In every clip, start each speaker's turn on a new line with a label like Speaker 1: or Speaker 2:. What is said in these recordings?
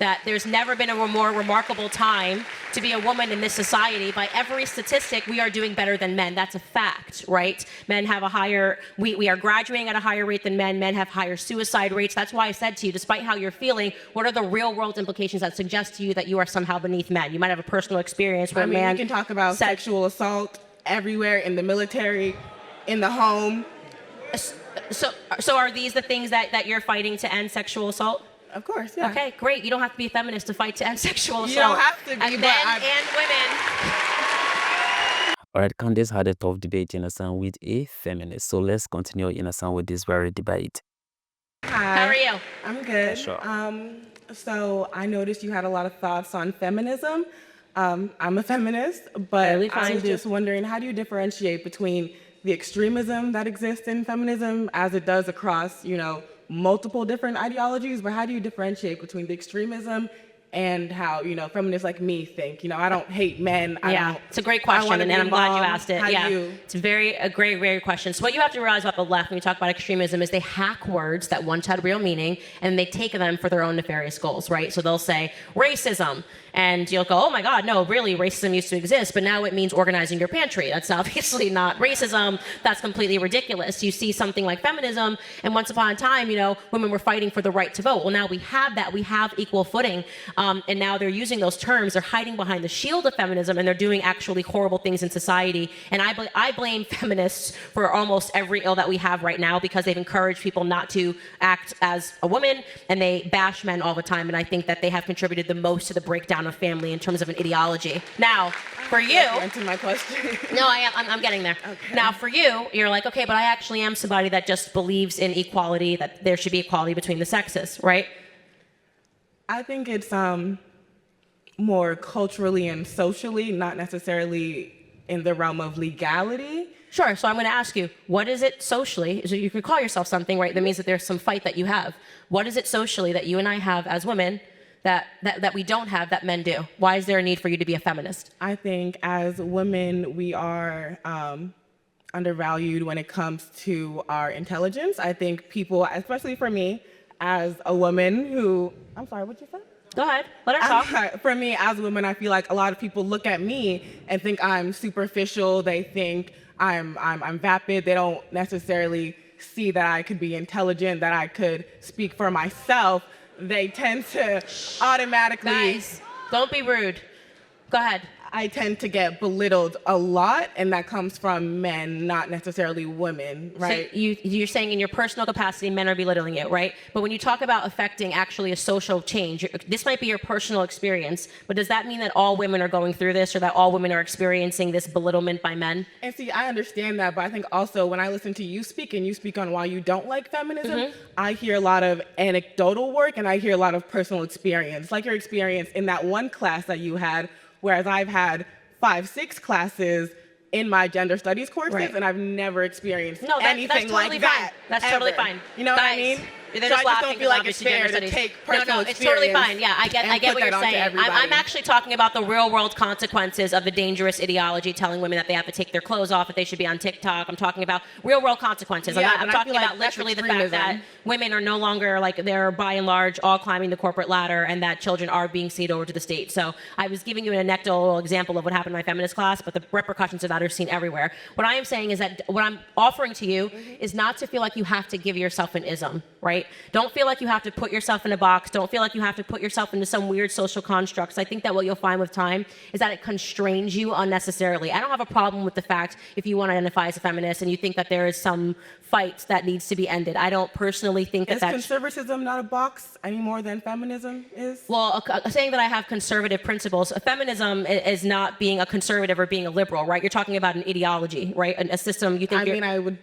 Speaker 1: that there's never been a more remarkable time to be a woman in this society. By every statistic, we are doing better than men. That's a fact, right? Men have a higher, we are graduating at a higher rate than men. Men have higher suicide rates. That's why I said to you, despite how you're feeling, what are the real world implications that suggest to you that you are somehow beneath men? You might have a personal experience where
Speaker 2: we can talk about sexual assault everywhere, in the military, in the home.
Speaker 1: So are these the things that you're fighting to end sexual assault?
Speaker 2: Of course, yeah.
Speaker 1: Okay, great. You don't have to be a feminist to fight to end sexual assault.
Speaker 2: You don't have to be,
Speaker 1: and men and women.
Speaker 3: All right, Candace had a tough debate, with a feminist. So let's continue, with this very debate.
Speaker 2: Hi.
Speaker 1: How are you?
Speaker 2: I'm good.
Speaker 3: Sure.
Speaker 2: So I noticed you had a lot of thoughts on feminism. I'm a feminist, but I'm just wondering, how do you differentiate between the extremism that exists in feminism, as it does across, multiple different ideologies, but how do you differentiate between the extremism and how, feminists like me think? I don't hate men.
Speaker 1: It's a great question, and I'm glad you asked it. It's a great question. So what you have to realize about the left when you talk about extremism is they hack words that once had real meaning, and they take them for their own nefarious goals, right? So they'll say racism, and you'll go, oh my God, no, really, racism used to exist, but now it means organizing your pantry. That's obviously not racism. That's completely ridiculous. You see something like feminism, and once upon a time, women were fighting for the right to vote. Well, now we have that. We have equal footing. And now they're using those terms. They're hiding behind the shield of feminism, and they're doing actually horrible things in society. And I blame feminists for almost every ill that we have right now, because they've encouraged people not to act as a woman, and they bash men all the time. And I think that they have contributed the most to the breakdown of family in terms of an ideology. Now, for you...
Speaker 2: Answer my question.
Speaker 1: No, I'm getting there. Okay. Now, for you, you're like, okay, but I actually am somebody that just believes in equality, that there should be equality between the sexes, right?
Speaker 2: I think it's more culturally and socially, not necessarily in the realm of legality.
Speaker 1: Sure. So I'm going to ask you, what is it socially? So you could call yourself something, right? That means that there's some fight that you have. What is it socially that you and I have as women that we don't have that men do? Why is there a need for you to be a feminist?
Speaker 2: I think as women, we are undervalued when it comes to our intelligence. I think people, especially for me, as a woman who, I'm sorry, what'd you say?
Speaker 1: Go ahead, let her talk.
Speaker 2: For me, as a woman, I feel like a lot of people look at me and think I'm superficial. They think I'm vapid. They don't necessarily see that I could be intelligent, that I could speak for myself. They tend to automatically...
Speaker 1: Guys, don't be rude. Go ahead.
Speaker 2: I tend to get belittled a lot, and that comes from men, not necessarily women, right?
Speaker 1: So you're saying in your personal capacity, men are belittling you, right? But when you talk about affecting actually a social change, this might be your personal experience, but does that mean that all women are going through this, or that all women are experiencing this belittlement by men?
Speaker 2: And see, I understand that, but I think also when I listen to you speak, and you speak on why you don't like feminism, I hear a lot of anecdotal work, and I hear a lot of personal experience, like your experience in that one class that you had, whereas I've had 5-6 classes in my gender studies courses, and I've never experienced anything like that.
Speaker 1: That's totally fine.
Speaker 2: You know what I mean?
Speaker 1: They're
Speaker 2: so
Speaker 1: just
Speaker 2: I just
Speaker 1: laughing
Speaker 2: don't feel like it's fair to take personal
Speaker 1: experience. It's totally fine. Yeah, I get what you're saying. I'm actually talking about the real world consequences of the dangerous ideology telling women that they have to take their clothes off, that they should be on TikTok. I'm talking about real world consequences. I'm talking about literally the fact that women are no longer, like, they're by and large all climbing the corporate ladder, and that children are being ceded over to the state. So I was giving you an anecdotal example of what happened in my feminist class, but the repercussions of that are seen everywhere. What I am saying is that what I'm offering to you is not to feel like you have to give yourself an ism, right? Don't feel like you have to put yourself in a box. Don't feel like you have to put yourself into some weird social constructs. I think that what you'll find with time is that it constrains you unnecessarily. I don't have a problem with the fact if you want to identify as a feminist and you think that there is some fight that needs to be ended. I don't personally think that that's...
Speaker 2: Is conservatism not a box any more than feminism is?
Speaker 1: Well, saying that I have conservative principles, feminism is not being a conservative or being a liberal, right? You're talking about an ideology, right? A system you think
Speaker 2: I would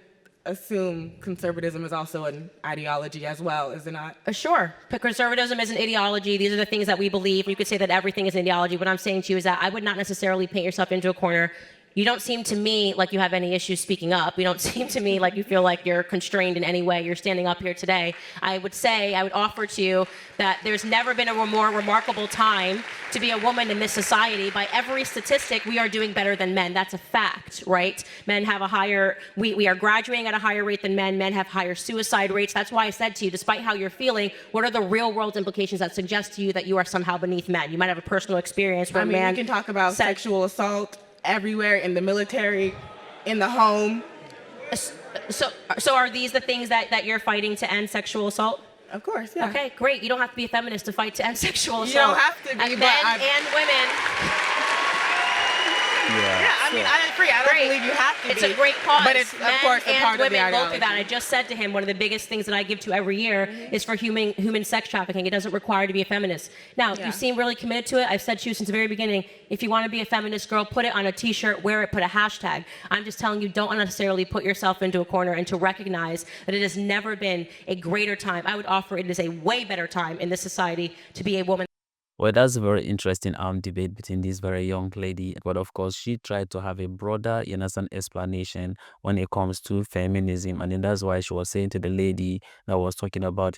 Speaker 2: assume conservatism is also an ideology as well, is it not?
Speaker 1: Sure. But conservatism is an ideology. These are the things that we believe. You could say that everything is an ideology. What I'm saying to you is that I would not necessarily paint yourself into a corner. You don't seem to me like you have any issues speaking up. You don't seem to me like you feel like you're constrained in any way. You're standing up here today. I would offer to you that there's never been a more remarkable time to be a woman in this society. By every statistic, we are doing better than men. That's a fact, right? Men have we are graduating at a higher rate than men. Men have higher suicide rates. That's why I said to you, despite how you're feeling, what are the real world implications that suggest to you that you are somehow beneath men? You might have a personal experience where
Speaker 2: I mean, we can talk about sexual assault everywhere, in the military, in the home.
Speaker 1: So are these the things that you're fighting to end sexual assault?
Speaker 2: Of course, yeah.
Speaker 1: Okay, great. You don't have to be a feminist to fight to end sexual assault.
Speaker 2: You don't have to be,
Speaker 1: and men and women.
Speaker 2: Yeah, I mean, I agree. I don't believe you have to
Speaker 1: It's a great cause.
Speaker 2: But it's, of course, a part of the ideology.
Speaker 1: Go through that. I just said to him, one of the biggest things that I give to every year is for human sex trafficking. It doesn't require to be a feminist. Now, you seem really committed to it. I've said to you since the very beginning, if you want to be a feminist girl, put it on a t-shirt, wear it, put a hashtag. I'm just telling you, don't unnecessarily put yourself into a corner, and to recognize that it has never been a greater time. I would offer it is a way better time in this society to be a woman.
Speaker 3: Well, that's a very interesting debate between this very young lady. But of course, she tried to have a broader, explanation when it comes to feminism. And then that's why she was saying to the lady that was talking about,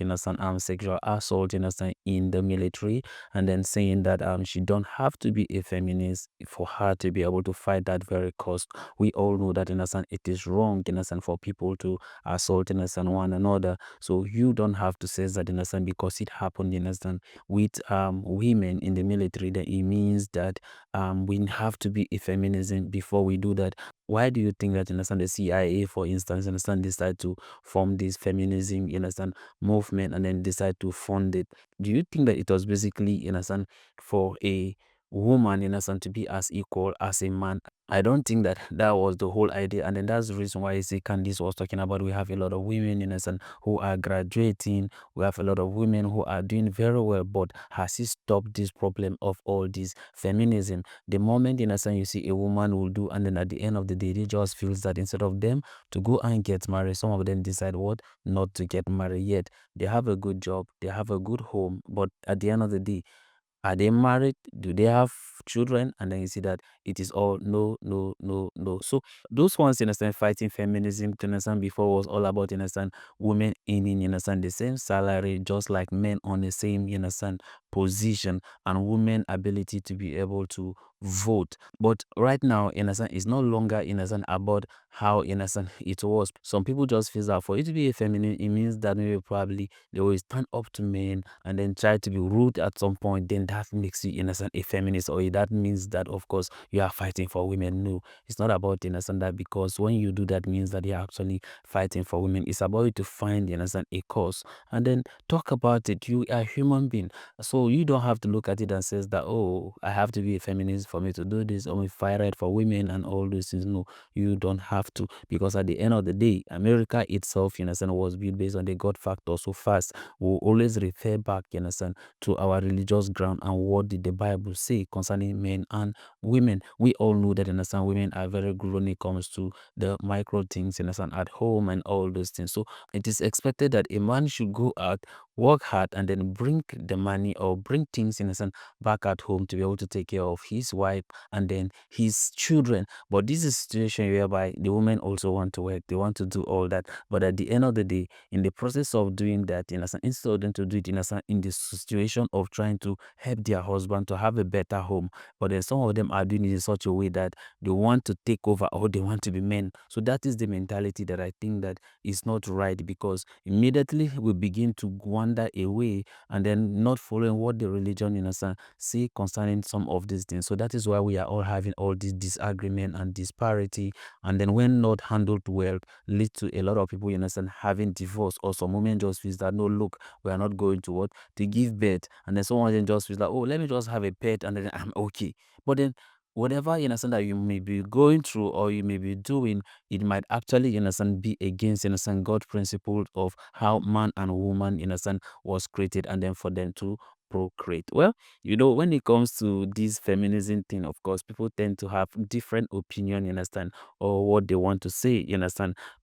Speaker 3: sexual assault, in the military. And then saying that she don't have to be a feminist for her to be able to fight that very cause. We all know that, it is wrong, for people to assault, one another. So you don't have to say that, because it happened, with women in the military, that it means that we have to be a feminism before we do that. Why do you think that, the CIA, for instance, decide to form this feminism, movement, and then decide to fund it? Do you think that it was basically, for a woman, to be as equal as a man? I don't think that that was the whole idea. And then that's the reason why I say Candace was talking about, we have a lot of women, who are graduating. We have a lot of women who are doing very well. But has it stopped this problem of all this feminism? The moment, you see a woman will do, and then at the end of the day, they just feels that instead of them to go and get married, some of them decide what? Not to get married yet. They have a good job, they have a good home, but at the end of the day, are they married? Do they have children? And then you see that it is all no, no, no, no. So those ones, fighting feminism, before was all about, women earning, the same salary, just like men on the same, position, and women ability to be able to vote. But right now, it's no longer, about how, it was. Some people just feel that for you to be a feminine, it means that maybe probably they will stand up to men and then try to be rude at some point. Then that makes you, a feminist, or that means that, of course, you are fighting for women. No, it's not about, that, because when you do that, means that you're actually fighting for women. It's about you to find, a cause, and then talk about it. You are a human being, so you don't have to look at it and says that, oh, I have to be a feminist for me to do this, or if I fight for women and all those things. No, you don't have to, because at the end of the day, America itself, was built based on the God factor. So first, we'll always refer back, to our religious ground and what did the Bible say concerning men and women. We all know that, women are very good when it comes to the micro things, at home and all those things. So it is expected that a man should go out, work hard, and then bring the money or bring things, back at home to be able to take care of his wife and then his children. But this is a situation whereby the women also want to work, they want to do all that. But at the end of the day, in the process of doing that, instead of them to do it, in the situation of trying to help their husband to have a better home, but then some of them are doing it in such a way that they want to take over, or they want to be men. So that is the mentality that I think that is not right, because immediately we begin to wander away and then not following what the religion, say concerning some of these things. So that is why we are all having all this disagreement and disparity, and then when not handled well, lead to a lot of people, having divorce, or some women just feels that, no, look, we are not going to what to give birth, and then someone then just feels like, oh, let me just have a pet and then I'm okay. But then whatever, that you may be going through or you may be doing, it might actually, be against, God principle of how man and woman, was created, and then for them to procreate. Well, when it comes to this feminism thing, of course, people tend to have different opinion, or what they want to say,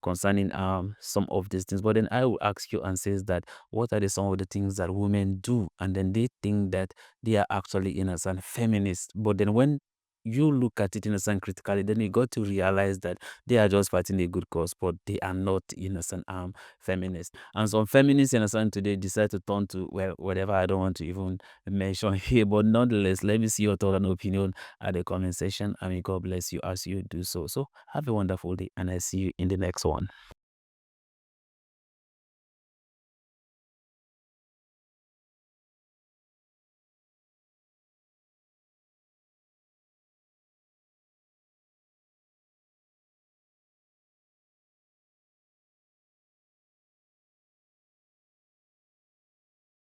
Speaker 3: concerning some of these things. But then I will ask you and says that, what are some of the things that women do, and then they think that they are actually, feminist. But then when you look at it in a sense critically, then you got to realize that they are just fighting a good cause, but they are not innocent feminists. And some feminists in a sense today decide to turn to, well, whatever I don't want to even mention here, but nonetheless, let me see your thought and opinion at the comment section. I mean, God bless you as you do so. So have a wonderful day, and I see you in the next one.